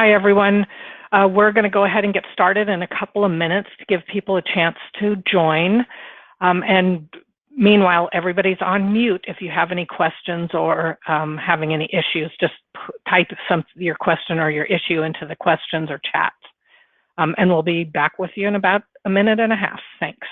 Hi, everyone. We're going to go ahead and get started in a couple of minutes to give people a chance to join. And meanwhile, everybody's on mute. If you have any questions or having any issues, just type your question or your issue into the questions or chats. And we'll be back with you in about a minute and a half. Thanks.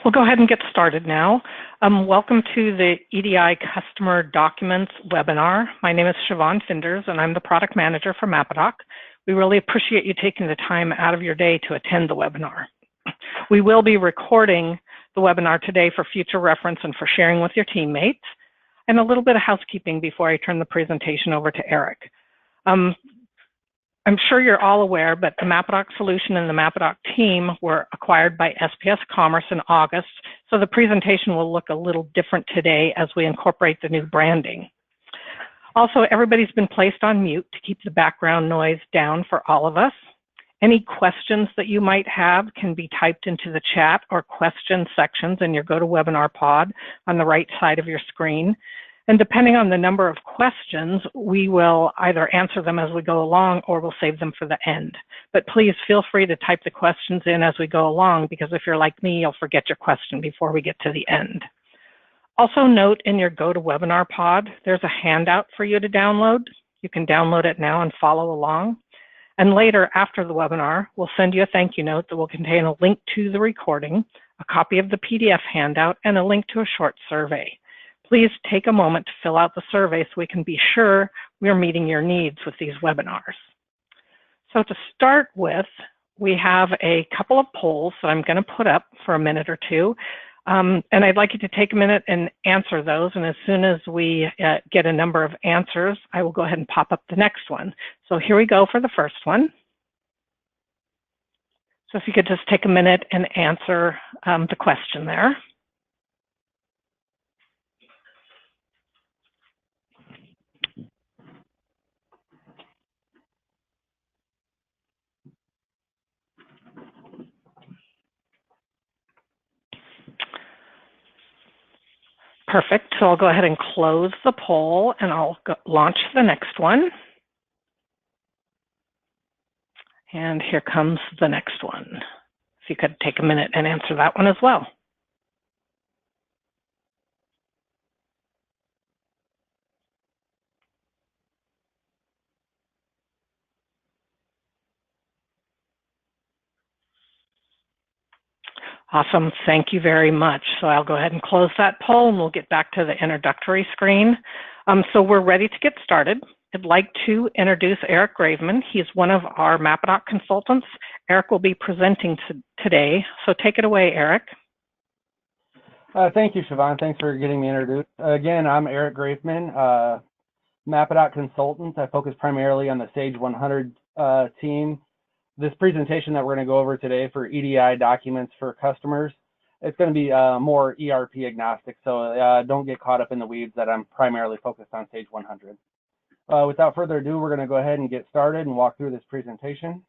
We'll go ahead and get started now. Welcome to the EDI Customer Documents webinar. My name is Siobhan Finders, and I'm the product manager for Mapadoc. We really appreciate you taking the time out of your day to attend the webinar. We will be recording the webinar today for future reference and for sharing with your teammates. And a little bit of housekeeping before I turn the presentation over to Eric. I'm sure you're all aware, but the Mapadoc solution and the Mapadoc team were acquired by SPS Commerce in August, so the presentation will look a little different today as we incorporate the new branding. Also, everybody's been placed on mute to keep the background noise down for all of us. Any questions that you might have can be typed into the chat or question sections in your GoToWebinar pod on the right side of your screen. And depending on the number of questions, we will either answer them as we go along or we'll save them for the end. But please feel free to type the questions in as we go along, because if you're like me, you'll forget your question before we get to the end. Also note in your GoToWebinar pod, there's a handout for you to download. You can download it now and follow along. And later, after the webinar, we'll send you a thank you note that will contain a link to the recording, a copy of the PDF handout, and a link to a short survey. Please take a moment to fill out the survey so we can be sure we're meeting your needs with these webinars. So to start with, we have a couple of polls that I'm going to put up for a minute or two. And I'd like you to take a minute and answer those. And as soon as we get a number of answers, I will go ahead and pop up the next one. So here we go for the first one. So if you could just take a minute and answer the question there. Perfect. So I'll go ahead and close the poll and I'll launch the next one. And here comes the next one. If you could take a minute and answer that one as well. Awesome, thank you very much. So I'll go ahead and close that poll and we'll get back to the introductory screen. So we're ready to get started. I'd like to introduce Eric Graveman. He's one of our Mapadoc consultants. Eric will be presenting today, so take it away, Eric. Thank you, Siobhan. Thanks for getting me introduced. Again, I'm Eric Graveman, Mapadoc consultant. I focus primarily on the Sage 100 team. This presentation that we're going to go over today for EDI documents for customers It's going to be more ERP agnostic, so don't get caught up in the weeds that I'm primarily focused on Sage 100. Without further ado, we're going to go ahead and get started and walk through this presentation.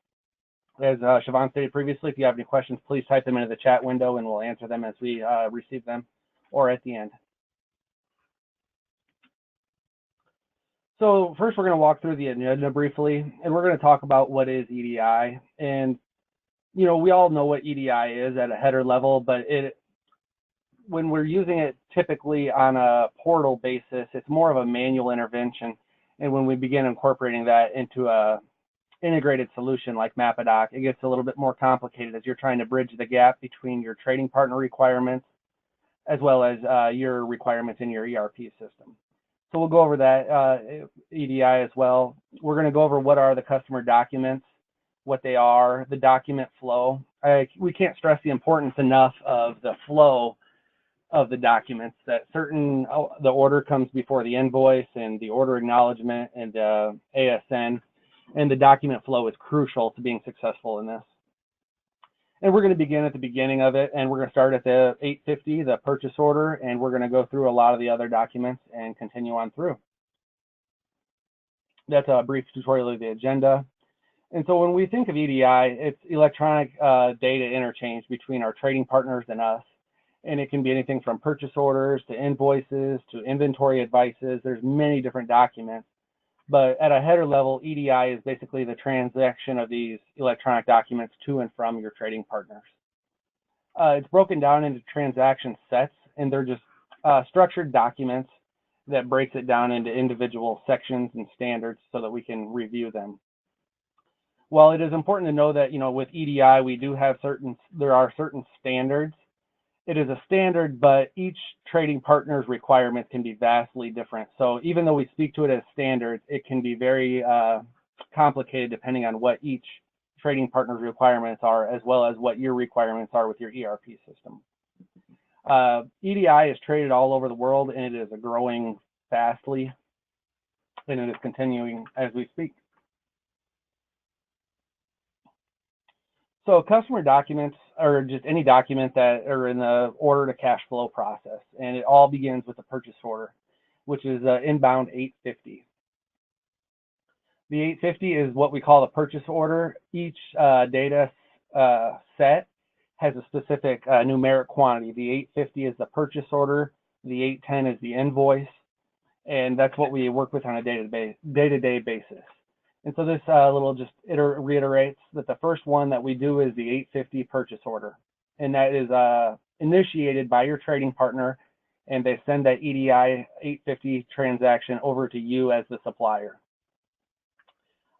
As Siobhan stated previously, if you have any questions, please type them into the chat window and we'll answer them as we receive them or at the end. So first, we're going to walk through the agenda briefly, and we're going to talk about what is EDI. And, you know, we all know what EDI is at a header level, but when we're using it typically on a portal basis, it's more of a manual intervention. And when we begin incorporating that into a integrated solution like MapAdoc, it gets a little bit more complicated as you're trying to bridge the gap between your trading partner requirements as well as your requirements in your ERP system. So we'll go over that EDI as well. We're going to go over what are the customer documents, what they are, the document flow. We can't stress the importance enough of the flow of the documents, that the order comes before the invoice and the order acknowledgement and the ASN, and the document flow is crucial to being successful in this. And we're going to begin at the beginning of it, and we're going to start at the 850, the purchase order, and we're going to go through a lot of the other documents and continue on through. That's a brief tutorial of the agenda. And so when we think of EDI, it's electronic data interchange between our trading partners and us. And it can be anything from purchase orders to invoices to inventory advices. There's many different documents. But at a header level, EDI is basically the transaction of these electronic documents to and from your trading partners. It's broken down into transaction sets, and they're just structured documents that breaks it down into individual sections and standards so that we can review them. While it is important to know that, you know, with EDI, we do have there are certain standards. It is a standard, but each trading partner's requirements can be vastly different. So even though we speak to it as standards, it can be very complicated depending on what each trading partner's requirements are, as well as what your requirements are with your ERP system. EDI is traded all over the world, and it is growing fastly, and it is continuing as we speak. So customer documents are just any document that are in the order to cash flow process, and it all begins with the purchase order, which is inbound 850. The 850 is what we call the purchase order. Each data set has a specific numeric quantity. The 850 is the purchase order, the 810 is the invoice, and that's what we work with on a day-to-day basis. And so this little just reiterates that the first one that we do is the 850 purchase order. And that is initiated by your trading partner, and they send that EDI 850 transaction over to you as the supplier.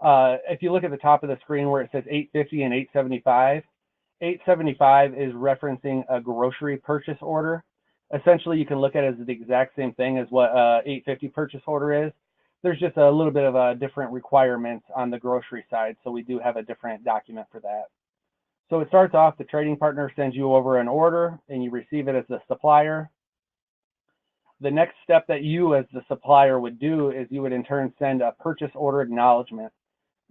If you look at the top of the screen where it says 850 and 875, 875 is referencing a grocery purchase order. Essentially, you can look at it as the exact same thing as what 850 purchase order is. There's just a little bit of a different requirements on the grocery side, so we do have a different document for that. So it starts off, the trading partner sends you over an order, and you receive it as the supplier. The next step that you as the supplier would do is you would in turn send a purchase order acknowledgement.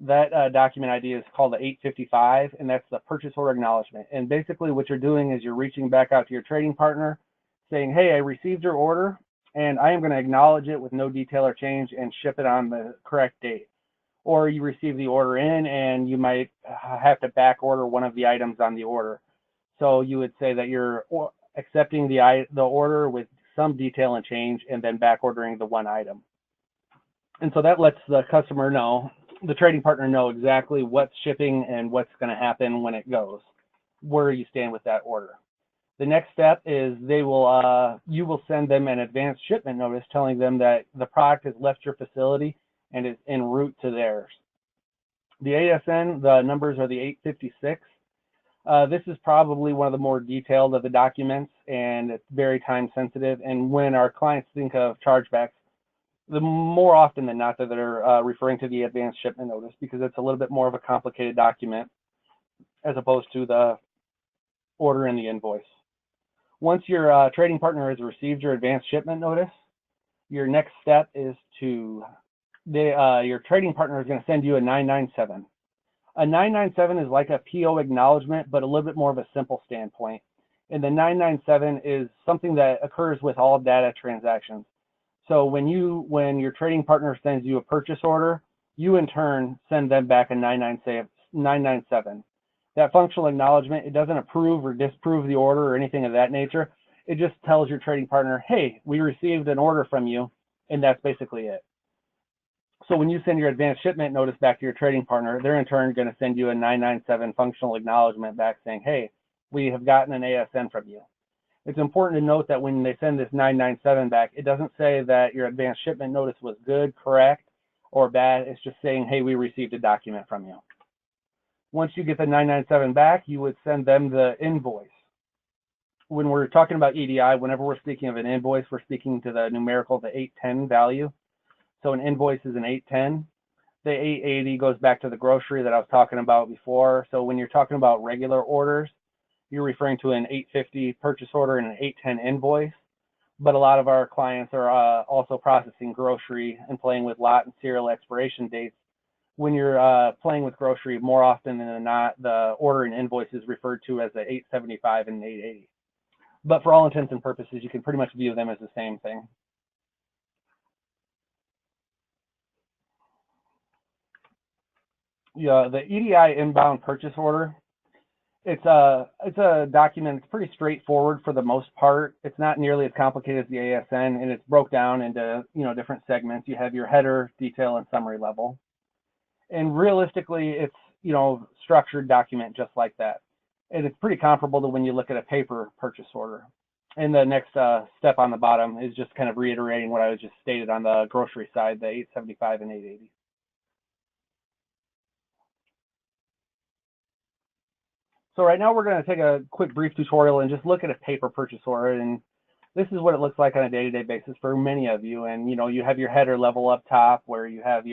That document ID is called the 855, and that's the purchase order acknowledgement. And basically what you're doing is you're reaching back out to your trading partner saying, hey, I received your order, and I am going to acknowledge it with no detail or change and ship it on the correct date. Or you receive the order in and you might have to back order one of the items on the order. So you would say that you're accepting the order with some detail and change and then back ordering the one item. And so that lets the customer know, the trading partner know exactly what's shipping and what's going to happen when it goes, where you stand with that order. The next step is you will send them an advanced shipment notice telling them that the product has left your facility and is en route to theirs. The ASN, the numbers are the 856. This is probably one of the more detailed of the documents, and it's very time sensitive. And when our clients think of chargebacks, the more often than not that they're referring to the advanced shipment notice, because it's a little bit more of a complicated document as opposed to the order and the invoice. Once your trading partner has received your advanced shipment notice, your next step is your trading partner is going to send you a 997. A 997 is like a PO acknowledgement, but a little bit more of a simple standpoint. And the 997 is something that occurs with all data transactions. So when your trading partner sends you a purchase order, you in turn send them back a 997. That functional acknowledgement, it doesn't approve or disapprove the order or anything of that nature. It just tells your trading partner, hey, we received an order from you, and that's basically it. So when you send your advanced shipment notice back to your trading partner, they're in turn going to send you a 997 functional acknowledgement back saying, hey, we have gotten an ASN from you. It's important to note that when they send this 997 back, it doesn't say that your advanced shipment notice was good, correct, or bad. It's just saying, hey, we received a document from you. Once you get the 997 back, you would send them the invoice. When we're talking about EDI, whenever we're speaking of an invoice, we're speaking to the numerical, the 810 value. So an invoice is an 810. The 880 goes back to the grocery that I was talking about before. So when you're talking about regular orders, you're referring to an 850 purchase order and an 810 invoice. But a lot of our clients are also processing grocery and playing with lot and serial expiration dates. When you're playing with grocery, more often than not, the order and invoice is referred to as the 875 and 880. But for all intents and purposes, you can pretty much view them as the same thing. Yeah, the EDI inbound purchase order, it's a document. It's pretty straightforward for the most part. It's not nearly as complicated as the ASN, and it's broke down into different segments. You have your header, detail, and summary level. And realistically, it's structured document just like that. And it's pretty comparable to when you look at a paper purchase order. And the next step on the bottom is just kind of reiterating what I was just stated on the grocery side, the 875 and 880. So right now we're going to take a quick brief tutorial and just look at a paper purchase order. And this is what it looks like on a day-to-day basis for many of you. And you have your header level up top where you have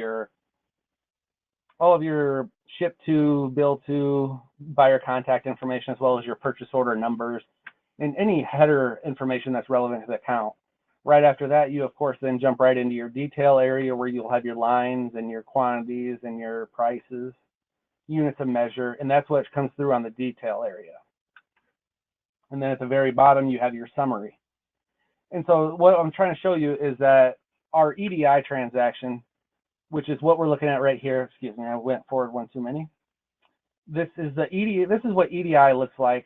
all of your ship to, bill to, buyer contact information, as well as your purchase order numbers and any header information that's relevant to the account. Right after that, you of course then jump right into your detail area where you'll have your lines and your quantities and your prices, units of measure, and that's what comes through on the detail area. And then at the very bottom, you have your summary. And so what I'm trying to show you is that our EDI transaction, which is what we're looking at right here. Excuse me, I went forward one too many. This is the EDI. This is what EDI looks like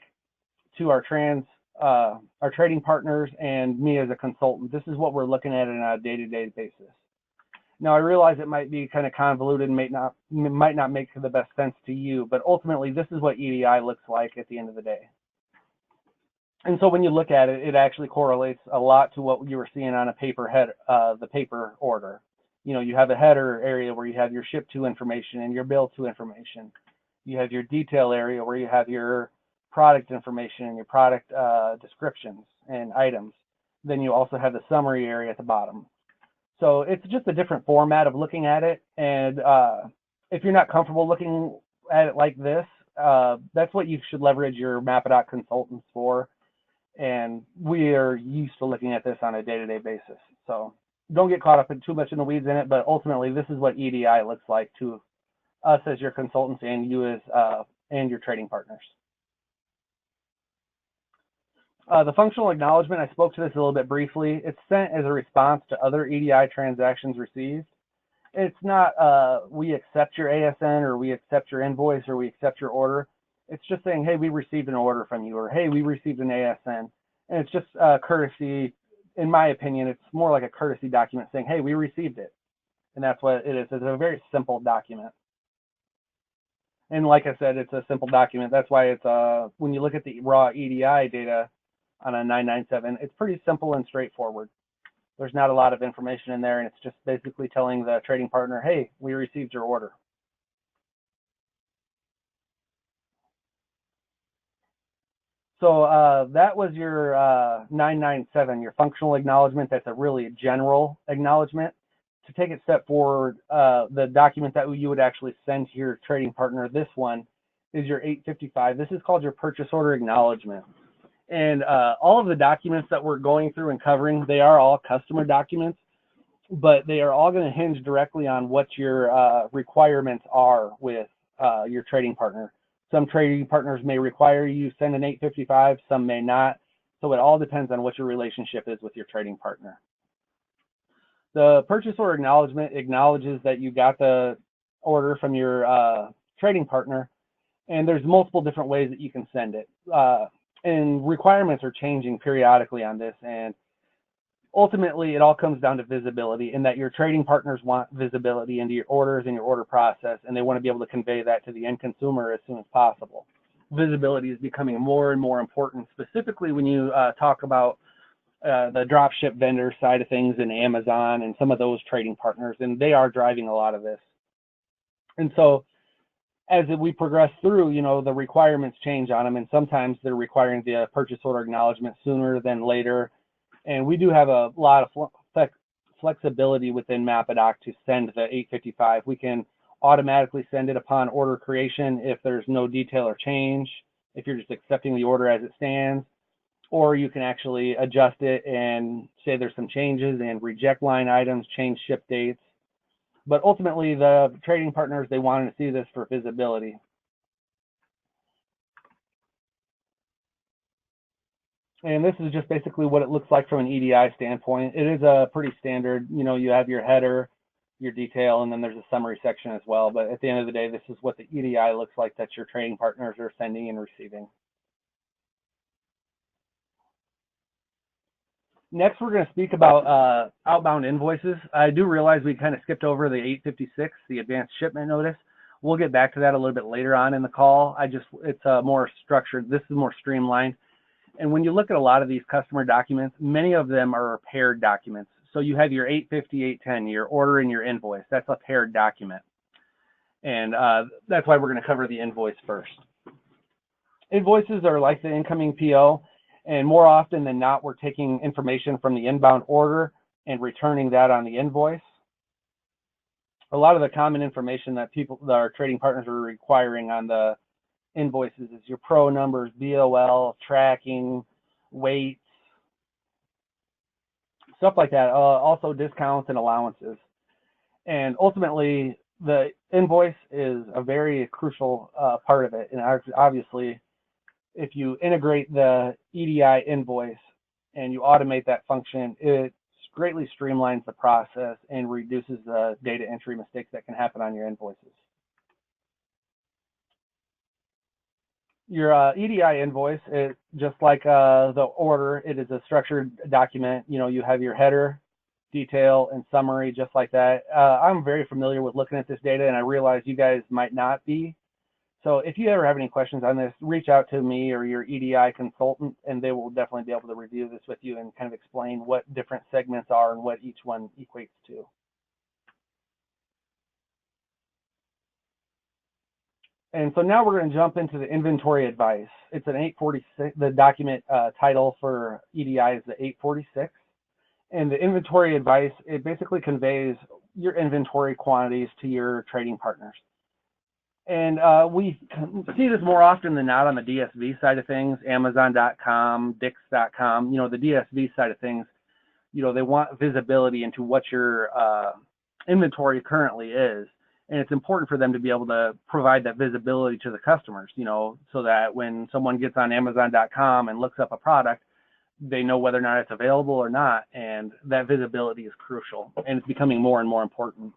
to our trading partners and me as a consultant. This is what we're looking at on a day-to-day basis. Now, I realize it might be kind of convoluted and might not make the best sense to you, but ultimately, this is what EDI looks like at the end of the day. And so when you look at it, it actually correlates a lot to what you were seeing on a paper the paper order. You have a header area where you have your ship to information and your bill to information. You have your detail area where you have your product information and your product descriptions and items. Then you also have the summary area at the bottom. So it's just a different format of looking at it. And if you're not comfortable looking at it like this, that's what you should leverage your Mapadoc consultants for. And we are used to looking at this on a day-to-day basis. So don't get caught up in too much in the weeds in it, but ultimately this is what EDI looks like to us as your consultants and you as and your trading partners. The functional acknowledgement, I spoke to this a little bit briefly. It's sent as a response to other EDI transactions received. It's not we accept your ASN or we accept your invoice or we accept your order. It's just saying, hey, we received an order from you, or hey, we received an ASN. And it's just courtesy. In my opinion, it's more like a courtesy document saying, hey, we received it. And that's what it is. It's a very simple document. And like I said, it's a simple document. That's why it's when you look at the raw EDI data on a 997, it's pretty simple and straightforward. There's not a lot of information in there, and it's just basically telling the trading partner, hey, we received your order. So that was your 997, your functional acknowledgement. That's a really general acknowledgement. To take it a step forward, the document that you would actually send to your trading partner, this one is your 855. This is called your purchase order acknowledgement. And all of the documents that we're going through and covering, they are all customer documents, but they are all going to hinge directly on what your requirements are with your trading partner. Some trading partners may require you send an 855, some may not. So it all depends on what your relationship is with your trading partner. The purchase order acknowledgement acknowledges that you got the order from your trading partner, and there's multiple different ways that you can send it. And requirements are changing periodically on this, and ultimately it all comes down to visibility, in that your trading partners want visibility into your orders and your order process, and they want to be able to convey that to the end consumer as soon as possible. Visibility is becoming more and more important, specifically when you talk about the drop ship vendor side of things in Amazon and some of those trading partners, and they are driving a lot of this. And so as we progress through, the requirements change on them, and sometimes they're requiring the purchase order acknowledgement sooner than later. And we do have a lot of flexibility within MAPADOC to send the 855. We can automatically send it upon order creation if there's no detail or change, if you're just accepting the order as it stands, or you can actually adjust it and say there's some changes and reject line items, change ship dates. But ultimately, the trading partners, they wanted to see this for visibility. And this is just basically what it looks like from an EDI standpoint. It is a pretty standard, you have your header, your detail, and then there's a summary section as well. But at the end of the day, this is what the EDI looks like that your trading partners are sending and receiving. Next, we're going to speak about outbound invoices. I do realize we kind of skipped over the 856, the advanced shipment notice. We'll get back to that a little bit later on in the call. It's more structured. This is more streamlined. And when you look at a lot of these customer documents, many of them are paired documents. So you have your 850, 810, your order and your invoice. That's a paired document. And that's why we're going to cover the invoice first. Invoices are like the incoming PO. And more often than not, we're taking information from the inbound order and returning that on the invoice. A lot of the common information that our trading partners are requiring on the invoices is your pro numbers, BOL, tracking, weights, stuff like that. Also discounts and allowances. And ultimately, the invoice is a very crucial part of it. And obviously, if you integrate the EDI invoice and you automate that function, it greatly streamlines the process and reduces the data entry mistakes that can happen on your invoices. Your EDI invoice is just like the order. It is a structured document. You have your header, detail, and summary, just like that. I'm very familiar with looking at this data, and I realize you guys might not be. So if you ever have any questions on this, reach out to me or your EDI consultant, and they will definitely be able to review this with you and kind of explain what different segments are and what each one equates to. And so now we're going to jump into the inventory advice. It's an 846. The document title for EDI is the 846. And the inventory advice, it basically conveys your inventory quantities to your trading partners. And we see this more often than not on the DSV side of things, Amazon.com, Dix.com, the DSV side of things, they want visibility into what your inventory currently is. And it's important for them to be able to provide that visibility to the customers, so that when someone gets on Amazon.com and looks up a product, they know whether or not it's available or not. And that visibility is crucial, and it's becoming more and more important.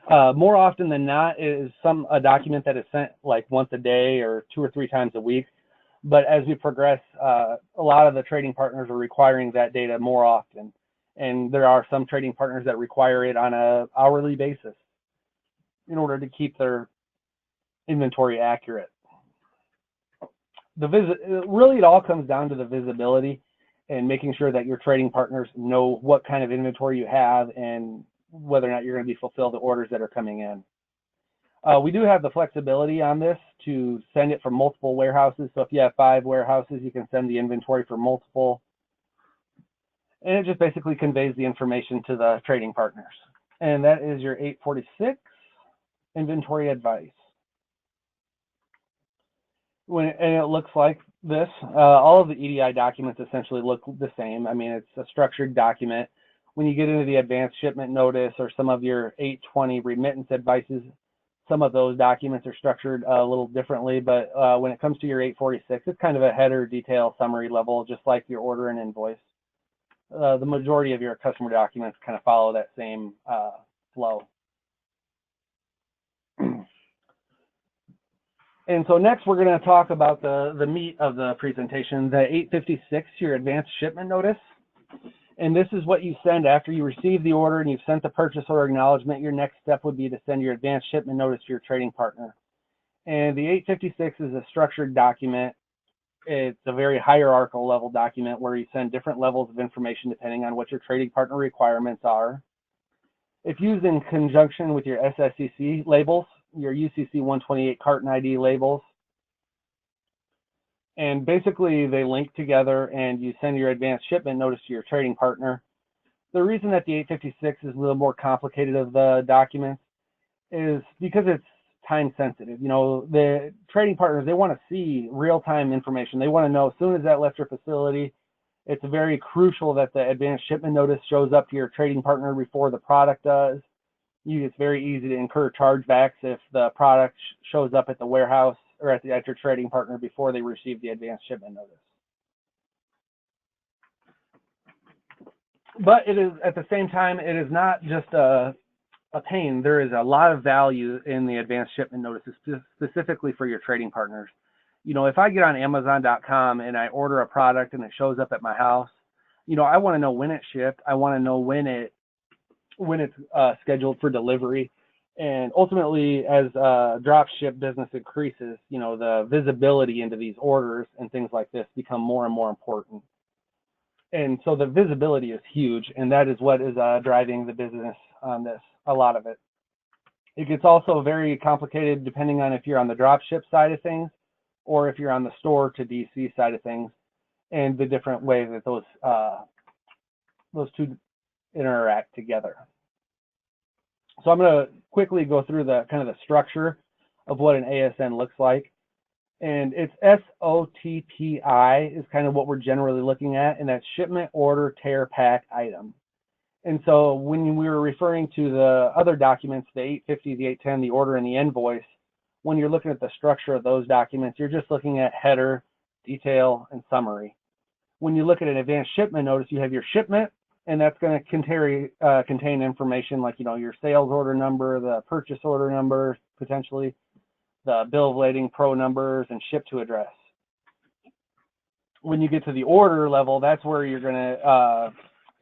More often than not is a document that is sent like once a day or 2 or 3 times a week. But as we progress, a lot of the trading partners are requiring that data more often. And there are some trading partners that require it on an hourly basis in order to keep their inventory accurate. Really, it all comes down to the visibility and making sure that your trading partners know what kind of inventory you have and whether or not you're going to be fulfill the orders that are coming in. We do have the flexibility on this to send it from multiple warehouses. So if you have 5 warehouses, you can send the inventory for multiple. And it just basically conveys the information to the trading partners. And that is your 846 inventory advice. And it looks like this. All of the EDI documents essentially look the same. I mean, it's a structured document. When you get into the advanced shipment notice or some of your 820 remittance advices, some of those documents are structured a little differently, but when it comes to your 846, it's kind of a header, detail, summary level, just like your order and invoice. The majority of your customer documents kind of follow that same flow. And so next we're going to talk about the meat of the presentation, the 856, your advanced shipment notice. And this is what you send after you receive the order and you've sent the purchase order acknowledgement. Your next step would be to send your advanced shipment notice to your trading partner. And the 856 is a structured document. It's a very hierarchical level document where you send different levels of information depending on what your trading partner requirements are. If used in conjunction with your SSCC labels, your UCC 128 carton ID labels, and basically they link together and you send your advanced shipment notice to your trading partner. The reason that the 856 is a little more complicated of the documents is because it's time sensitive. You know, the trading partners, they want to see real-time information. They want to know as soon as that left your facility. It's very crucial that the advanced shipment notice shows up to your trading partner before the product does. It's very easy to incur chargebacks if the product shows up at the warehouse or at your trading partner before they receive the advanced shipment notice. But it is, at the same time, it is not just a pain. There is a lot of value in the advanced shipment notices, specifically for your trading partners. You know, if I get on Amazon.com and I order a product and it shows up at my house, you know, I want to know when it shipped. I want to know when it's scheduled for delivery. And ultimately, as drop ship business increases, you know, the visibility into these orders and things like this become more and more important. And so the visibility is huge, and that is what is driving the business on this, a lot of it. It gets also very complicated depending on if you're on the drop ship side of things or if you're on the store to DC side of things, and the different ways that those two interact together. So I'm going to quickly go through the kind of the structure of what an ASN looks like. And it's SOTPI is kind of what we're generally looking at, and that's shipment, order, tear, pack, item. And so when we were referring to the other documents, the 850, the 810, the order, and the invoice, when you're looking at the structure of those documents, you're just looking at header, detail, and summary. When you look at an advanced shipment notice, you have your shipment, and that's going to contain information like, you know, your sales order number, the purchase order number, potentially, the bill of lading pro numbers, and ship to address. When you get to the order level, that's where you're going to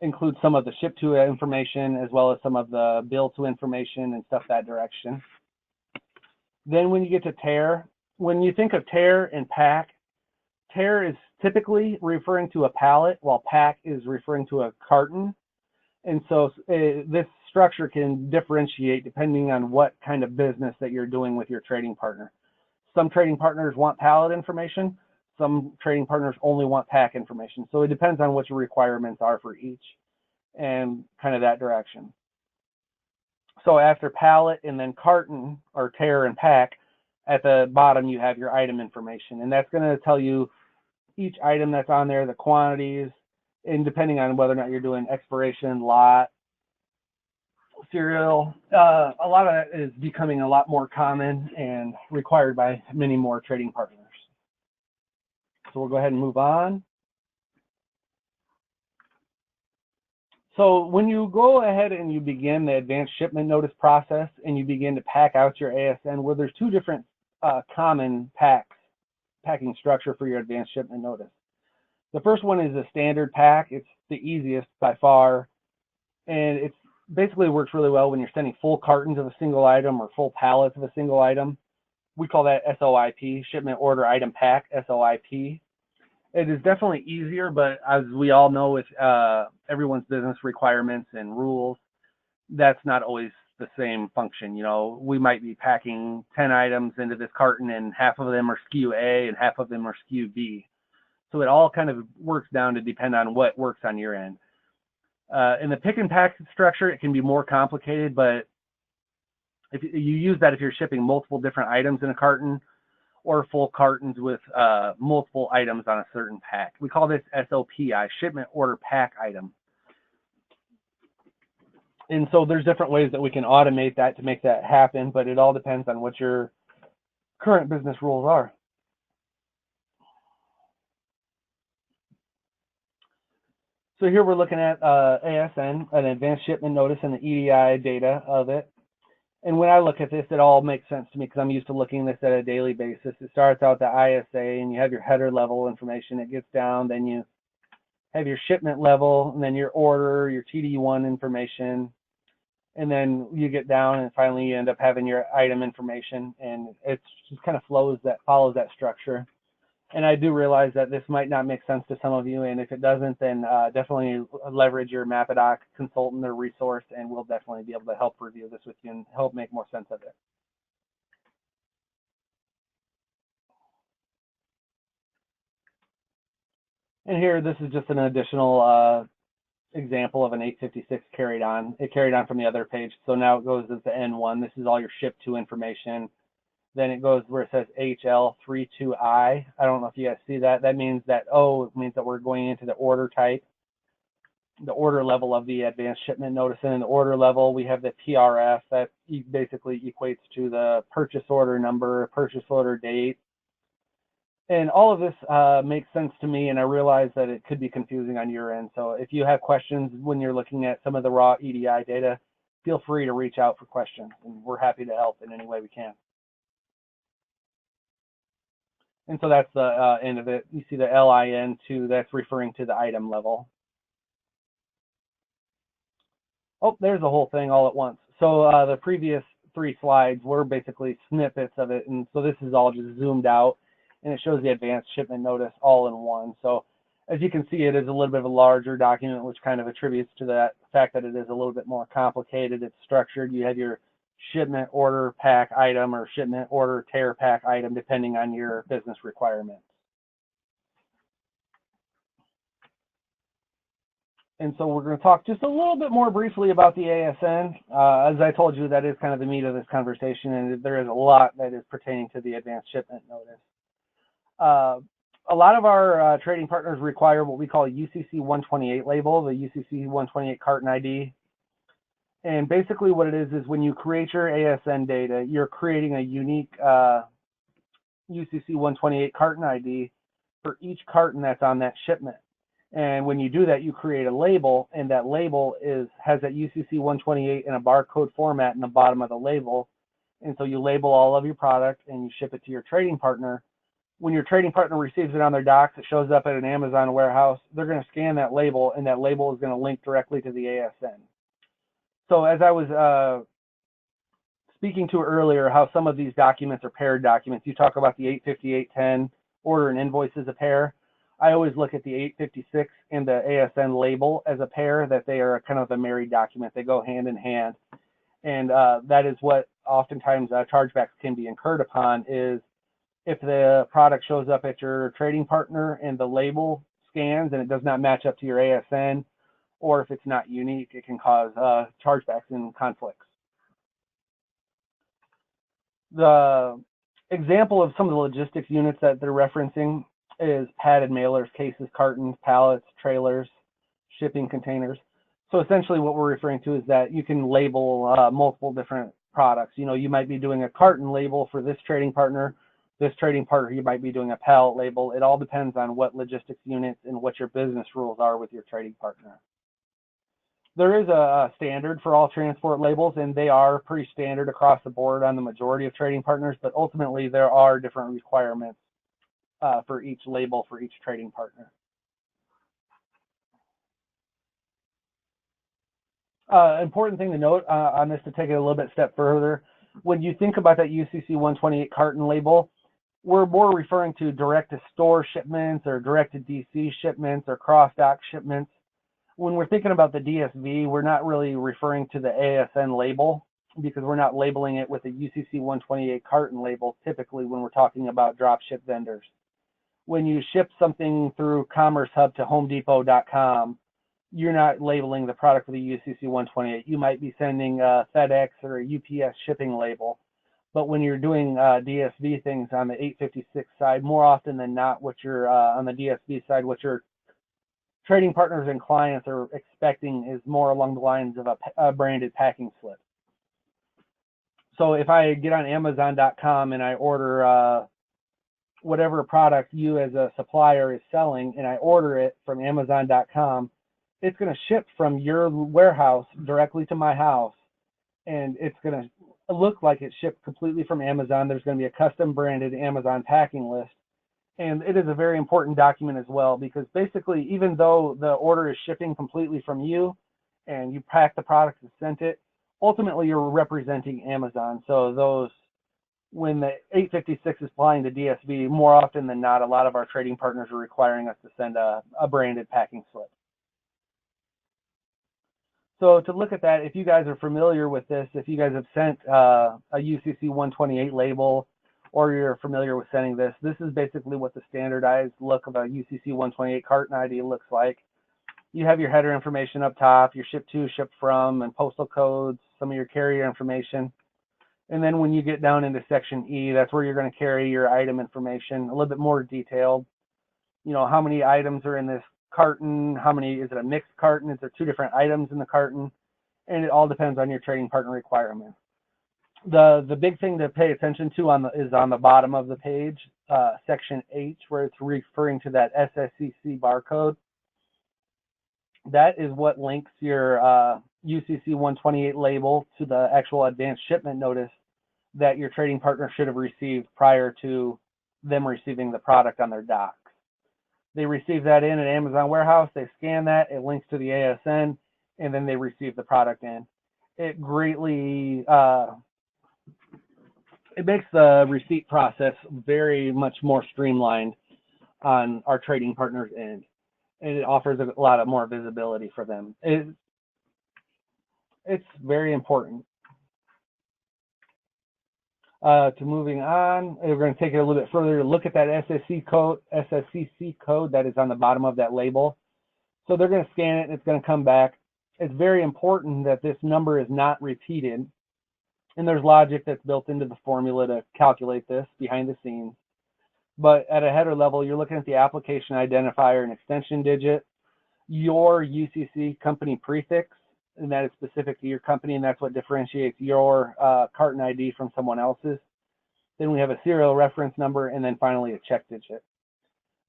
include some of the ship to information as well as some of the bill to information and stuff that direction. Then when you get to tear, when you think of tear and pack, tear is typically referring to a pallet while pack is referring to a carton. And so this structure can differentiate depending on what kind of business that you're doing with your trading partner. Some trading partners want pallet information. Some trading partners only want pack information. So it depends on what your requirements are for each and kind of that direction. So after pallet and then carton or tear and pack, at the bottom you have your item information. And that's going to tell you each item that's on there, the quantities, and depending on whether or not you're doing expiration, lot, serial, a lot of that is becoming a lot more common and required by many more trading partners. So we'll go ahead and move on. So when you go ahead and you begin the advanced shipment notice process and you begin to pack out your ASN, well, there's two different common packing structure for your advanced shipment notice. The first one is a standard pack. It's the easiest by far, and it basically works really well when you're sending full cartons of a single item or full pallets of a single item. We call that SOIP, shipment order item pack, SOIP. It is definitely easier, but as we all know with everyone's business requirements and rules, that's not always the same function. You know, we might be packing 10 items into this carton and half of them are SKU A and half of them are SKU B. So it all kind of works down to depend on what works on your end. In the pick and pack structure, it can be more complicated, but if you use that if you're shipping multiple different items in a carton or full cartons with multiple items on a certain pack. We call this SOPI, shipment order pack item. And so there's different ways that we can automate that to make that happen, but it all depends on what your current business rules are. So here we're looking at ASN, an advanced shipment notice, and the EDI data of it. And when I look at this, it all makes sense to me because I'm used to looking at this at a daily basis. It starts out the ISA, and you have your header level information. It gets down, then you have your shipment level, and then your order, your TD1 information, and then you get down, and finally you end up having your item information, and it just kind of follows that structure. And I do realize that this might not make sense to some of you, and if it doesn't, then definitely leverage your Mapadoc consultant or resource, and we'll definitely be able to help review this with you and help make more sense of it. And here, this is just an additional example of an 856 carried on. It carried on from the other page, so now it goes into N1. This is all your ship to information. Then it goes where it says HL32I. I don't know if you guys see that. That means that O means that we're going into the order type, the order level of the advanced shipment notice. And in the order level, we have the PRF that basically equates to the purchase order number, purchase order date. And all of this makes sense to me, and I realize that it could be confusing on your end. So if you have questions when you're looking at some of the raw EDI data, feel free to reach out for questions, and we're happy to help in any way we can. And so that's the end of it. You see the LIN2, that's referring to the item level. Oh, there's the whole thing all at once. So the previous 3 slides were basically snippets of it, and so this is all just zoomed out, and it shows the advanced shipment notice all in one. So as you can see, it is a little bit of a larger document, which kind of attributes to that fact that it is a little bit more complicated. It's structured. You have your shipment order pack item or shipment order tear pack item, depending on your business requirements. And so we're going to talk just a little bit more briefly about the ASN. As I told you, that is kind of the meat of this conversation, and there is a lot that is pertaining to the advanced shipment notice. A lot of our trading partners require what we call a UCC 128 label, the UCC 128 carton ID. And basically what it is when you create your ASN data, you're creating a unique UCC 128 carton ID for each carton that's on that shipment. And when you do that, you create a label, and that label has that UCC 128 in a barcode format in the bottom of the label. And so you label all of your product and you ship it to your trading partner. When your trading partner receives it on their docks, it shows up at an Amazon warehouse. They're going to scan that label, and that label is going to link directly to the ASN. So as I was speaking to earlier, how some of these documents are paired documents. You talk about the 850, 810, order and invoice as a pair. I always look at the 856 and the ASN label as a pair, that they are kind of a married document. They go hand in hand. And that is what oftentimes chargebacks can be incurred upon, is if the product shows up at your trading partner and the label scans and it does not match up to your ASN, or if it's not unique, it can cause chargebacks and conflicts. The example of some of the logistics units that they're referencing is padded mailers, cases, cartons, pallets, trailers, shipping containers. So essentially what we're referring to is that you can label multiple different products. You know, you might be doing a carton label for this trading partner. This trading partner, you might be doing a pallet label. It all depends on what logistics units and what your business rules are with your trading partner. There is a standard for all transport labels, and they are pretty standard across the board on the majority of trading partners, but ultimately there are different requirements for each label for each trading partner. Important thing to note on this, to take it a little bit step further, when you think about that UCC 128 carton label, we're more referring to direct to store shipments or direct to DC shipments or cross dock shipments. When we're thinking about the DSV, we're not really referring to the ASN label, because we're not labeling it with a UCC 128 carton label typically when we're talking about drop ship vendors. When you ship something through Commerce Hub to HomeDepot.com, you're not labeling the product with a UCC 128. You might be sending a FedEx or a UPS shipping label. But when you're doing DSV things on the 856 side, more often than not, what you're on the DSV side, what you're trading partners and clients are expecting is more along the lines of a branded packing slip. So if I get on Amazon.com and I order whatever product you as a supplier is selling, and I order it from Amazon.com, it's going to ship from your warehouse directly to my house, and it's going to look like it's shipped completely from Amazon. There's going to be a custom branded Amazon packing list. And it is a very important document as well, because basically, even though the order is shipping completely from you and you pack the product and sent it, ultimately you're representing Amazon. So when the 856 is applying to DSV, more often than not, a lot of our trading partners are requiring us to send a branded packing slip. So to look at that, if you guys are familiar with this, if you guys have sent a UCC 128 label, or you're familiar with sending this, this is basically what the standardized look of a UCC 128 carton ID looks like. You have your header information up top, your ship to, ship from, and postal codes, some of your carrier information. And then when you get down into section E, that's where you're going to carry your item information, a little bit more detailed. You know, how many items are in this carton, is it a mixed carton, is there 2 different items in the carton? And it all depends on your trading partner requirements. The big thing to pay attention to is on the bottom of the page, section H, where it's referring to that SSCC barcode. That is what links your UCC 128 label to the actual advanced shipment notice that your trading partner should have received prior to them receiving the product on their docks. They receive that in an Amazon warehouse, they scan that, it links to the ASN, and then they receive the product in. It greatly it makes the receipt process very much more streamlined on our trading partners' end, and it offers a lot of more visibility for them. It's very important. To moving on, we're going to take it a little bit further to look at that SSCC code that is on the bottom of that label. So they're going to scan it, and it's going to come back. It's very important that this number is not repeated. And there's logic that's built into the formula to calculate this behind the scenes. But at a header level, you're looking at the application identifier and extension digit, your UCC company prefix, and that is specific to your company, and that's what differentiates your carton ID from someone else's. Then we have a serial reference number, and then finally a check digit.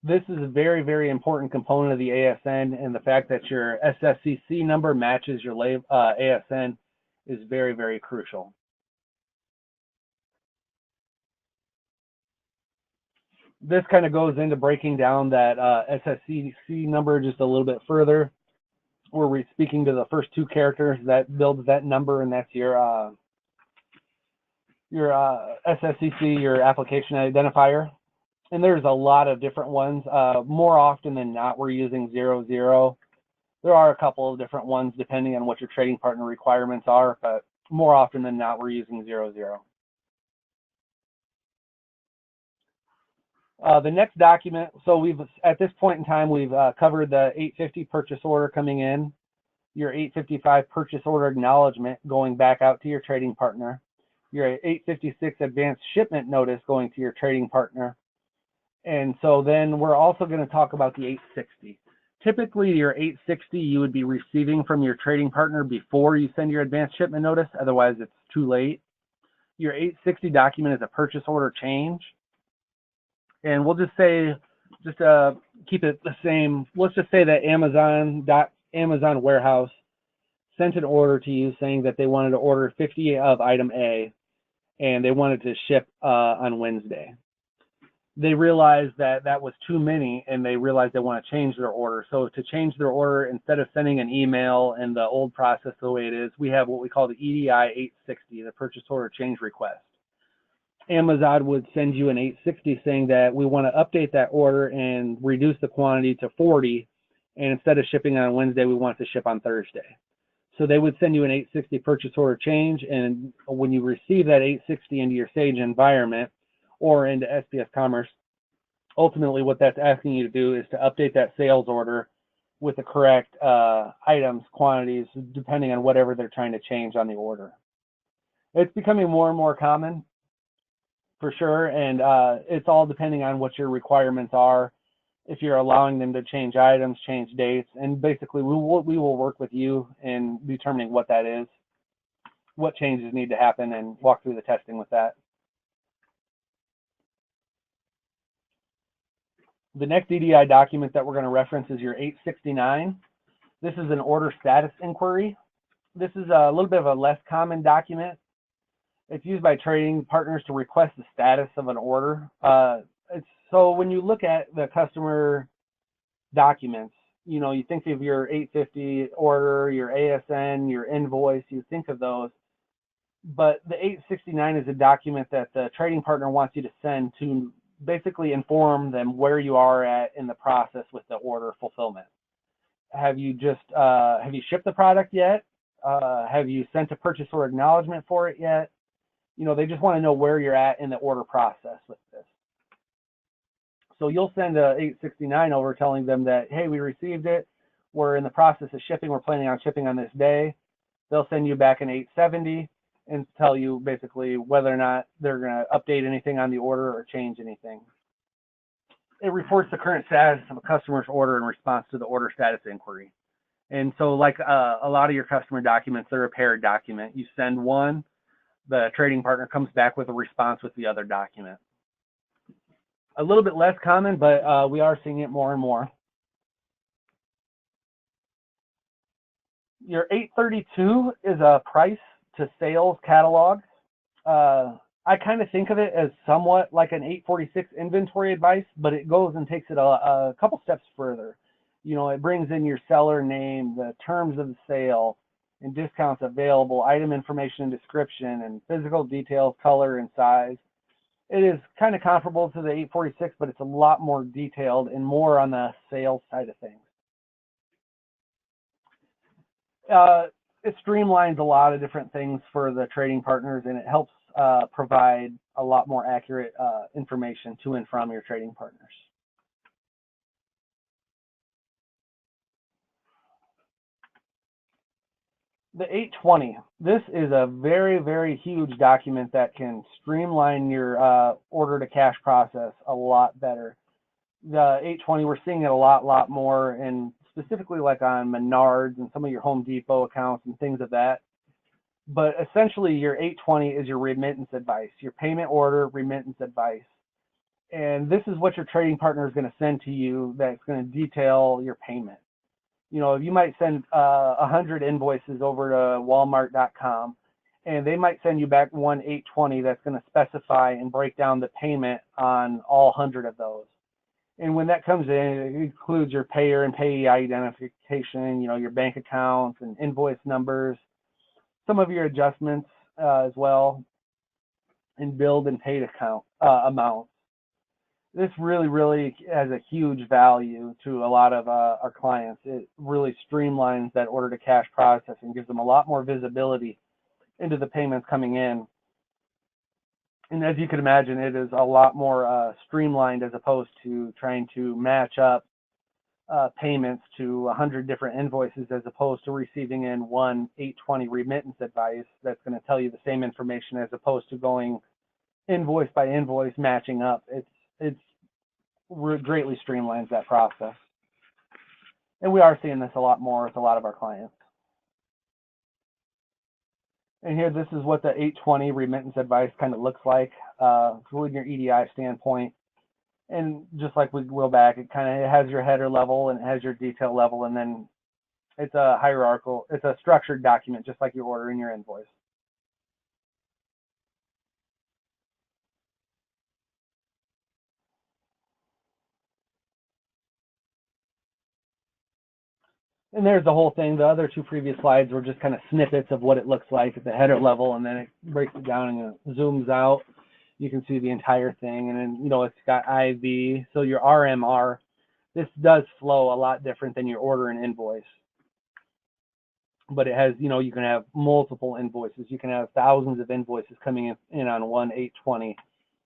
This is a very, very important component of the ASN, and the fact that your SSCC number matches your ASN is very, very crucial. This kind of goes into breaking down that SSCC number just a little bit further, where we're speaking to the first 2 characters that builds that number, and that's your SSCC, your application identifier. And there's a lot of different ones. More often than not, we're using 00. There are a couple of different ones depending on what your trading partner requirements are, but more often than not, we're using 00. The next document, so at this point in time, we've covered the 850 purchase order coming in, your 855 purchase order acknowledgement going back out to your trading partner, your 856 advanced shipment notice going to your trading partner. And so then we're also going to talk about the 860. Typically, your 860 you would be receiving from your trading partner before you send your advanced shipment notice, otherwise it's too late. Your 860 document is a purchase order change. And we'll just say, keep it the same. Let's just say that Amazon warehouse sent an order to you saying that they wanted to order 50 of item A, and they wanted to ship on Wednesday. They realized that that was too many, and they realized they want to change their order. So to change their order, instead of sending an email and the old process the way it is, we have what we call the EDI 860, the purchase order change request. Amazon would send you an 860 saying that we want to update that order and reduce the quantity to 40, and instead of shipping on Wednesday, we want it to ship on Thursday. So they would send you an 860 purchase order change, and when you receive that 860 into your Sage environment or into SPS Commerce, ultimately what that's asking you to do is to update that sales order with the correct items, quantities, depending on whatever they're trying to change on the order. It's becoming more and more common, for sure, and it's all depending on what your requirements are if you're allowing them to change items, change dates, and basically we will work with you in determining what that is, what changes need to happen, and walk through the testing with that. The next EDI document that we're going to reference is your 869. This is an order status inquiry. This is a little bit of a less common document. It's used by trading partners to request the status of an order. So when you look at the customer documents, you know, you think of your 850 order, your ASN, your invoice, you think of those. But the 869 is a document that the trading partner wants you to send to basically inform them where you are at in the process with the order fulfillment. Have you shipped the product yet? Have you sent a purchase order acknowledgement for it yet? You know, they just want to know where you're at in the order process with this. So you'll send a 869 over telling them that, hey, we received it. We're in the process of shipping. We're planning on shipping on this day. They'll send you back an 870 and tell you basically whether or not they're going to update anything on the order or change anything. It reports the current status of a customer's order in response to the order status inquiry. And so like a lot of your customer documents, they're a paired document. You send one, the trading partner comes back with a response with the other document. A little bit less common, but we are seeing it more and more. Your 832 is a price to sales catalog. I kind of think of it as somewhat like an 846 inventory advice, but it goes and takes it a couple steps further. You know, it brings in your seller name, the terms of the sale, and discounts available, item information and description, and physical details, color, and size. It is kind of comparable to the 846, but it's a lot more detailed and more on the sales side of things. It streamlines a lot of different things for the trading partners, and it helps provide a lot more accurate information to and from your trading partners. The 820, this is a very, very huge document that can streamline your order to cash process a lot better. The 820, we're seeing it a lot more, and specifically like on Menards and some of your Home Depot accounts and things of that. But essentially your 820 is your remittance advice, your payment order remittance advice. And this is what your trading partner is going to send to you that's going to detail your payment. You know, you might send 100 invoices over to Walmart.com, and they might send you back one 820 that's going to specify and break down the payment on all 100 of those. And when that comes in, it includes your payer and payee identification, you know, your bank accounts and invoice numbers, some of your adjustments as well, and billed and paid account amounts. This really has a huge value to a lot of our clients. It really streamlines that order to cash process and gives them a lot more visibility into the payments coming in. And as you can imagine, it is a lot more streamlined as opposed to trying to match up payments to 100 different invoices as opposed to receiving in one 820 remittance advice that's going to tell you the same information as opposed to going invoice by invoice matching up. It's greatly streamlines that process. And we are seeing this a lot more with a lot of our clients. And here, this is what the 820 remittance advice kind of looks like from your EDI standpoint. And just like we go back, it kind of has your header level and it has your detail level, and then it's a hierarchical, it's a structured document, just like your order and your invoice. And there's the whole thing. The other two previous slides were just kind of snippets of what it looks like at the header level, and then it breaks it down and it zooms out. You can see the entire thing, and then, you know, it's got IV. So your RMR, this does flow a lot different than your order and invoice. But it has, you know, you can have multiple invoices. You can have thousands of invoices coming in on one 820.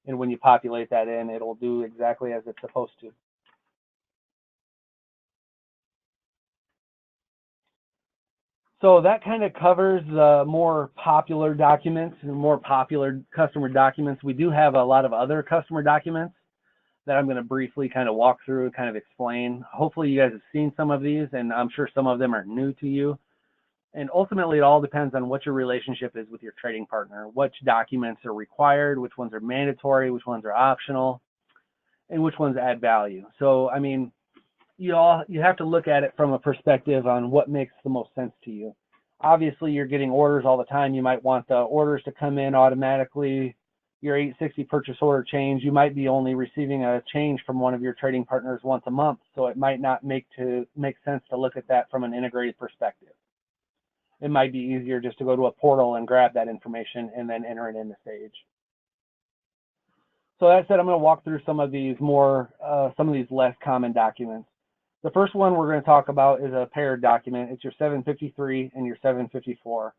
And when you populate that in, it'll do exactly as it's supposed to. So that kind of covers the more popular documents and more popular customer documents. We do have a lot of other customer documents that I'm going to briefly kind of walk through, kind of explain. Hopefully you guys have seen some of these, and I'm sure some of them are new to you. And ultimately, it all depends on what your relationship is with your trading partner, which documents are required, which ones are mandatory, which ones are optional, and which ones add value. So, I mean, you have to look at it from a perspective on what makes the most sense to you. Obviously, you're getting orders all the time. You might want the orders to come in automatically. Your 860 purchase order change, you might be only receiving a change from one of your trading partners once a month, so it might not make sense to look at that from an integrated perspective. It might be easier just to go to a portal and grab that information and then enter it in the Sage. So that said, I'm going to walk through some of these less common documents. The first one we're going to talk about is a paired document. It's your 753 and your 754.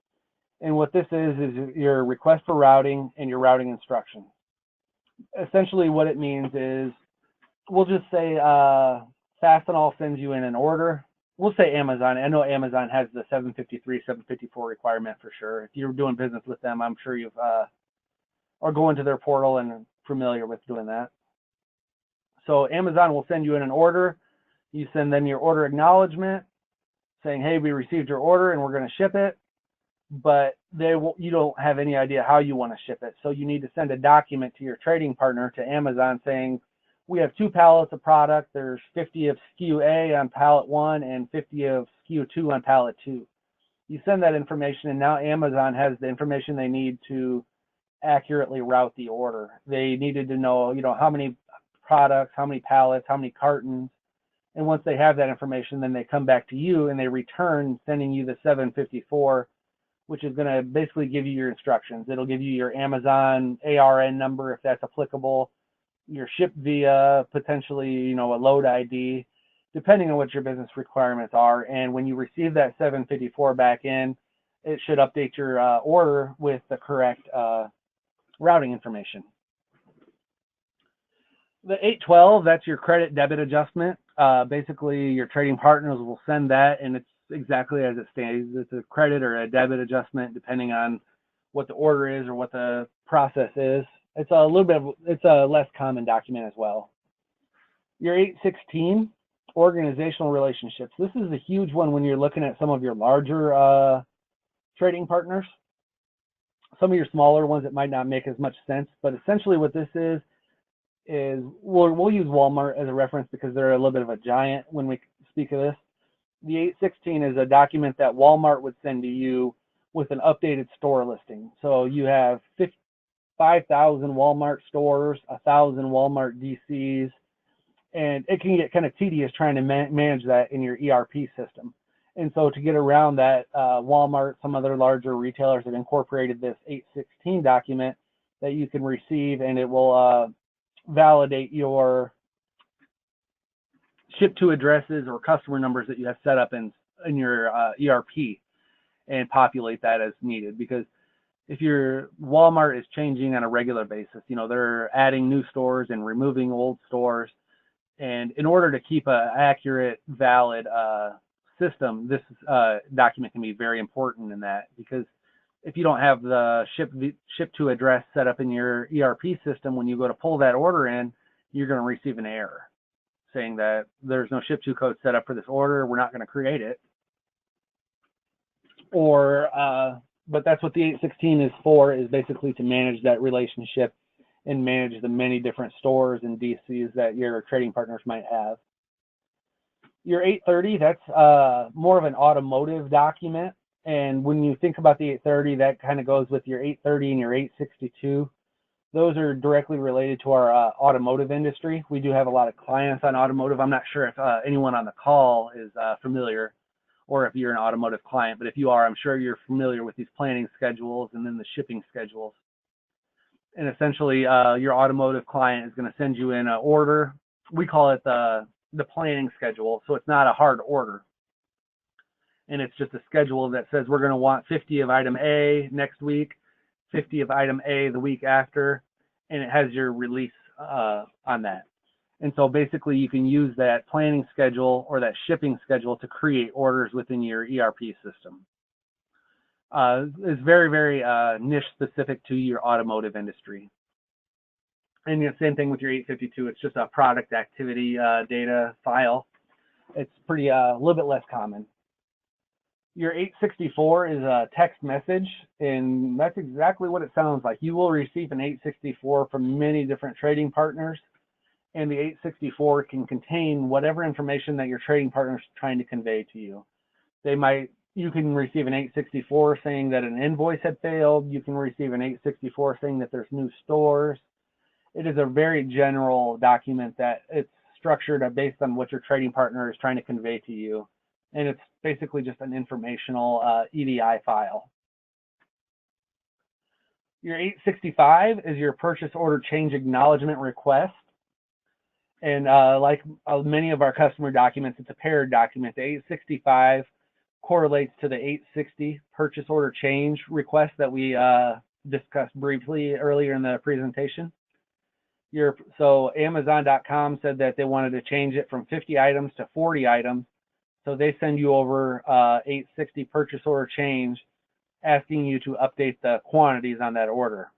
And what this is your request for routing and your routing instructions. Essentially what it means is, we'll just say Fastenal sends you in an order. We'll say Amazon. I know Amazon has the 753, 754 requirement for sure. If you're doing business with them, I'm sure you've or going to their portal and familiar with doing that. So Amazon will send you in an order. You send them your order acknowledgement saying, hey, we received your order and we're going to ship it, but you don't have any idea how you want to ship it. So you need to send a document to your trading partner, to Amazon, saying, we have 2 pallets of product. There's 50 of SKU A on pallet 1 and 50 of SKU 2 on pallet 2. You send that information, and now Amazon has the information they need to accurately route the order. They needed to know, how many products, how many pallets, how many cartons. And once they have that information, then they come back to you and they return sending you the 754, which is going to basically give you your instructions. It'll give you your Amazon ARN number if that's applicable, your ship via, potentially, a load ID, depending on what your business requirements are. And when you receive that 754 back in, it should update your order with the correct routing information. The 812, that's your credit debit adjustment. Basically, your trading partners will send that, and it's exactly as it stands. It's a credit or a debit adjustment, depending on what the order is or what the process is. It's a less common document as well. Your 816, organizational relationships. This is a huge one when you're looking at some of your larger trading partners. Some of your smaller ones, it might not make as much sense, but essentially what this is we'll use Walmart as a reference because they're a little bit of a giant when we speak of this. The 816 is a document that Walmart would send to you with an updated store listing. So you have 5,000 Walmart stores, 1,000 Walmart DCs, and it can get kind of tedious trying to manage that in your ERP system. And so to get around that, Walmart, some other larger retailers have incorporated this 816 document that you can receive, and it will validate your ship to addresses or customer numbers that you have set up in your ERP, and populate that as needed. Because if your Walmart is changing on a regular basis, they're adding new stores and removing old stores, and in order to keep an accurate, valid system, this document can be very important in that, because if you don't have the ship to address set up in your ERP system, when you go to pull that order in, you're going to receive an error saying that there's no ship to code set up for this order. We're not going to create it. But that's what the 816 is for, is basically to manage that relationship and manage the many different stores and DCs that your trading partners might have. Your 830, that's more of an automotive document. And when you think about the 830, that kind of goes with your 830 and your 862. Those are directly related to our automotive industry. We do have a lot of clients on automotive. I'm not sure if anyone on the call is familiar, or if you're an automotive client, but if you are, I'm sure you're familiar with these planning schedules and then the shipping schedules. And essentially, your automotive client is going to send you in an order. We call it the planning schedule, so it's not a hard order. And it's just a schedule that says we're going to want 50 of item A next week, 50 of item A the week after, and it has your release on that. And so basically you can use that planning schedule or that shipping schedule to create orders within your ERP system. It's very, very niche specific to your automotive industry. And the same thing with your 852. It's just a product activity data file. It's pretty a little bit less common. Your 864 is a text message, and that's exactly what it sounds like. You will receive an 864 from many different trading partners, and the 864 can contain whatever information that your trading partner is trying to convey to you. You can receive an 864 saying that an invoice had failed. You can receive an 864 saying that there's new stores. It is a very general document that it's structured based on what your trading partner is trying to convey to you. And it's basically just an informational EDI file. Your 865 is your purchase order change acknowledgement request. And like many of our customer documents, it's a paired document. The 865 correlates to the 860 purchase order change request that we discussed briefly earlier in the presentation. So Amazon.com said that they wanted to change it from 50 items to 40 items. So they send you over 860 purchase order change, asking you to update the quantities on that order.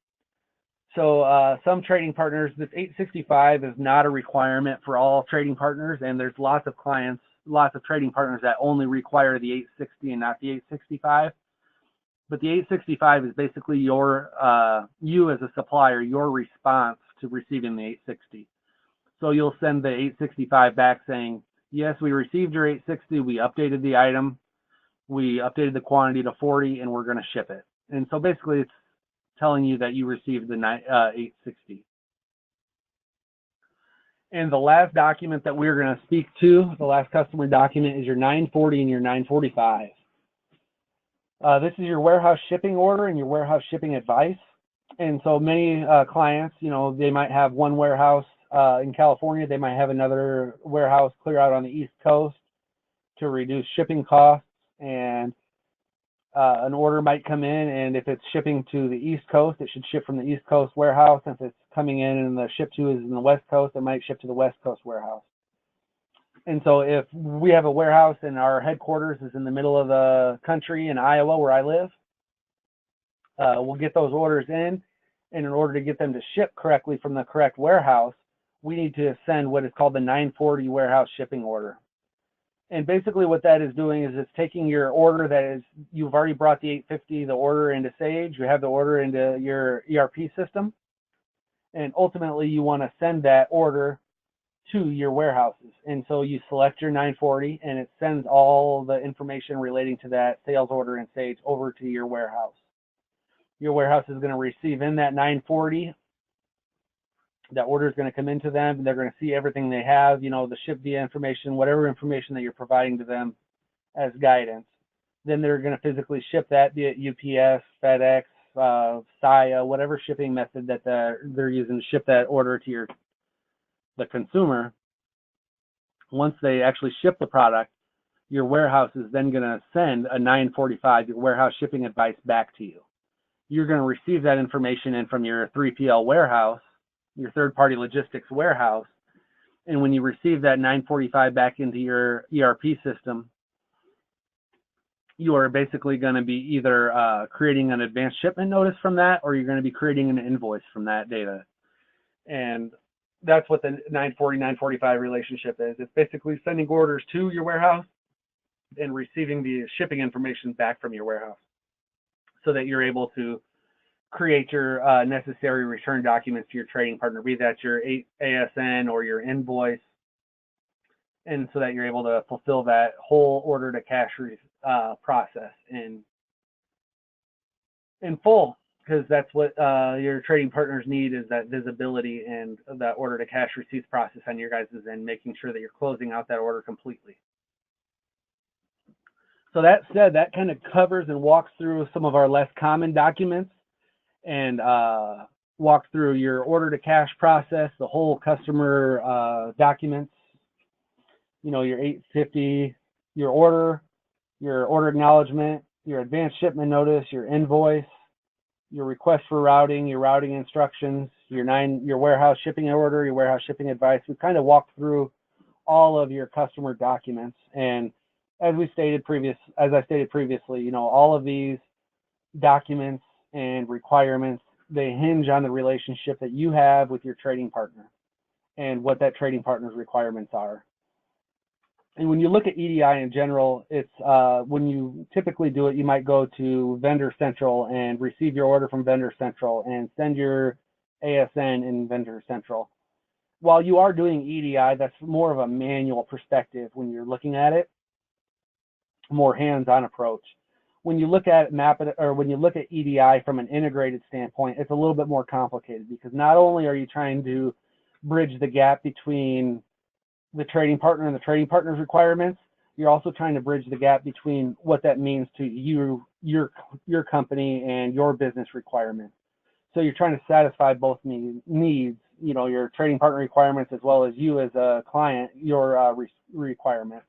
So some trading partners, this 865 is not a requirement for all trading partners, and there's lots of clients, lots of trading partners that only require the 860 and not the 865. But the 865 is basically you as a supplier, your response to receiving the 860. So you'll send the 865 back saying, yes, we received your 860, we updated the item, we updated the quantity to 40, and we're going to ship it. And so basically it's telling you that you received the 860. And the last document that we're going to speak to, the last customer document, is your 940 and your 945. This is your warehouse shipping order and your warehouse shipping advice. And so many clients, they might have one warehouse in California, they might have another warehouse clear out on the East Coast to reduce shipping costs, and an order might come in, and if it's shipping to the East Coast, it should ship from the East Coast warehouse. If it's coming in and the ship to is in the West Coast, it might ship to the West Coast warehouse. And so if we have a warehouse and our headquarters is in the middle of the country in Iowa, where I live, we'll get those orders in, and in order to get them to ship correctly from the correct warehouse, we need to send what is called the 940 warehouse shipping order. And basically what that is doing is it's taking your order that is, you've already brought the 850, the order into Sage, you have the order into your ERP system, and ultimately you want to send that order to your warehouses. And so you select your 940 and it sends all the information relating to that sales order in Sage over to your warehouse. Your warehouse is going to receive in that 940. That order is going to come into them, and they're going to see everything they have, the ship via information, whatever information that you're providing to them as guidance. Then they're going to physically ship that via UPS, FedEx, SIA, whatever shipping method that they're using to ship that order to the consumer. Once they actually ship the product, your warehouse is then going to send a 945, your warehouse shipping advice, back to you. You're going to receive that information in from your 3PL warehouse, your third-party logistics warehouse, and when you receive that 945 back into your ERP system, you are basically going to be either creating an advanced shipment notice from that, or you're going to be creating an invoice from that data. And that's what the 940-945 relationship is. It's basically sending orders to your warehouse and receiving the shipping information back from your warehouse so that you're able to create your necessary return documents to your trading partner, be that your ASN or your invoice, and so that you're able to fulfill that whole order to cash process in full, because that's what your trading partners need, is that visibility and that order to cash receipts process on your guys' end, making sure that you're closing out that order completely. So that said, that kind of covers and walks through some of our less common documents, and walk through your order to cash process, the whole customer documents, your 850, your order acknowledgement, your advanced shipment notice, your invoice, your request for routing, your routing instructions, your warehouse shipping order, your warehouse shipping advice. We've kind of walked through all of your customer documents, and as I stated previously, all of these documents and requirements they hinge on the relationship that you have with your trading partner and what that trading partner's requirements are. And when you look at EDI in general, it's when you typically do it, you might go to Vendor Central and receive your order from Vendor Central and send your ASN in Vendor Central. While you are doing EDI, that's more of a manual perspective when you're looking at it, more hands-on approach. When you look at when you look at EDI from an integrated standpoint, it's a little bit more complicated because not only are you trying to bridge the gap between the trading partner and the trading partner's requirements, you're also trying to bridge the gap between what that means to you, your company, and your business requirements. So you're trying to satisfy both needs, you know, your trading partner requirements as well as you as a client, your requirements.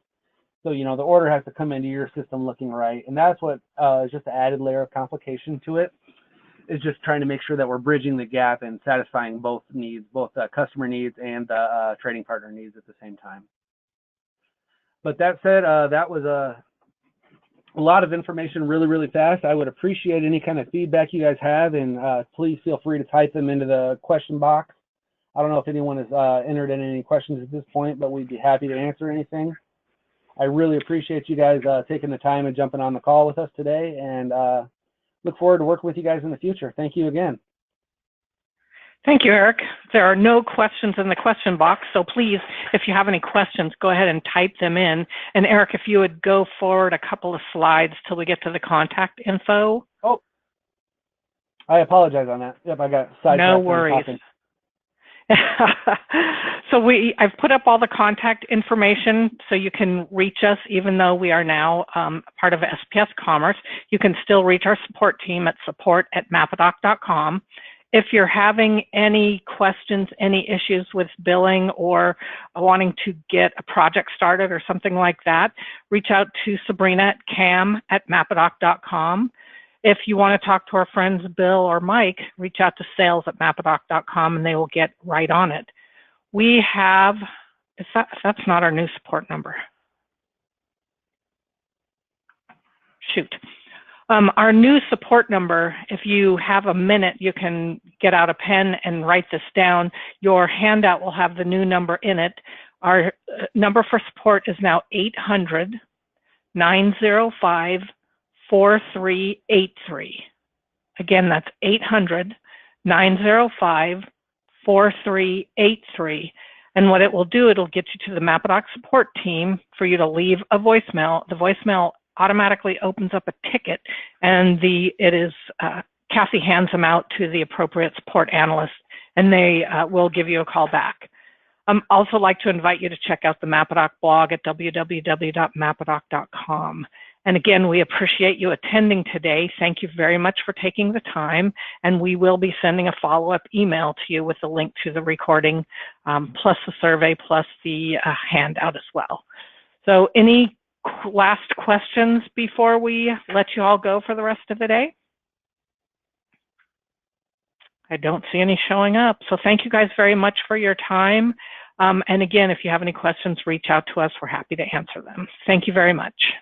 So, you know, the order has to come into your system looking right. And that's what is just an added layer of complication to it, is just trying to make sure that we're bridging the gap and satisfying both needs, both the customer needs and the trading partner needs at the same time. But that said, that was a lot of information really, really fast. I would appreciate any kind of feedback you guys have, and please feel free to type them into the question box. I don't know if anyone has entered in any questions at this point, but we'd be happy to answer anything. I really appreciate you guys taking the time and jumping on the call with us today, and look forward to working with you guys in the future. Thank you again. Thank you, Eric. There are no questions in the question box, so please, if you have any questions, go ahead and type them in. And Eric, if you would go forward a couple of slides till we get to the contact info. Oh, I apologize on that. Yep, I got sidetracked. No worries. So I've put up all the contact information so you can reach us. Even though we are now part of SPS Commerce, you can still reach our support team at support@mapadoc.com. If you're having any questions, any issues with billing or wanting to get a project started or something like that, reach out to Sabrina at cam@mapadoc.com. If you want to talk to our friends Bill or Mike, reach out to sales@mapadoc.com and they will get right on it. We have, that's not our new support number. Shoot. Our new support number, if you have a minute, you can get out a pen and write this down. Your handout will have the new number in it. Our number for support is now 800-905-4383. Again, that's 800-905-4383. And what it will do, it'll get you to the Mapadoc support team for you to leave a voicemail. The voicemail automatically opens up a ticket, and Cassie hands them out to the appropriate support analyst, and they will give you a call back. Also like to invite you to check out the Mapadoc blog at www.mapadoc.com. And again, we appreciate you attending today. Thank you very much for taking the time, and we will be sending a follow-up email to you with the link to the recording, plus the survey, plus the handout as well. So any last questions before we let you all go for the rest of the day? I don't see any showing up. So thank you guys very much for your time. And again, if you have any questions, reach out to us. We're happy to answer them. Thank you very much.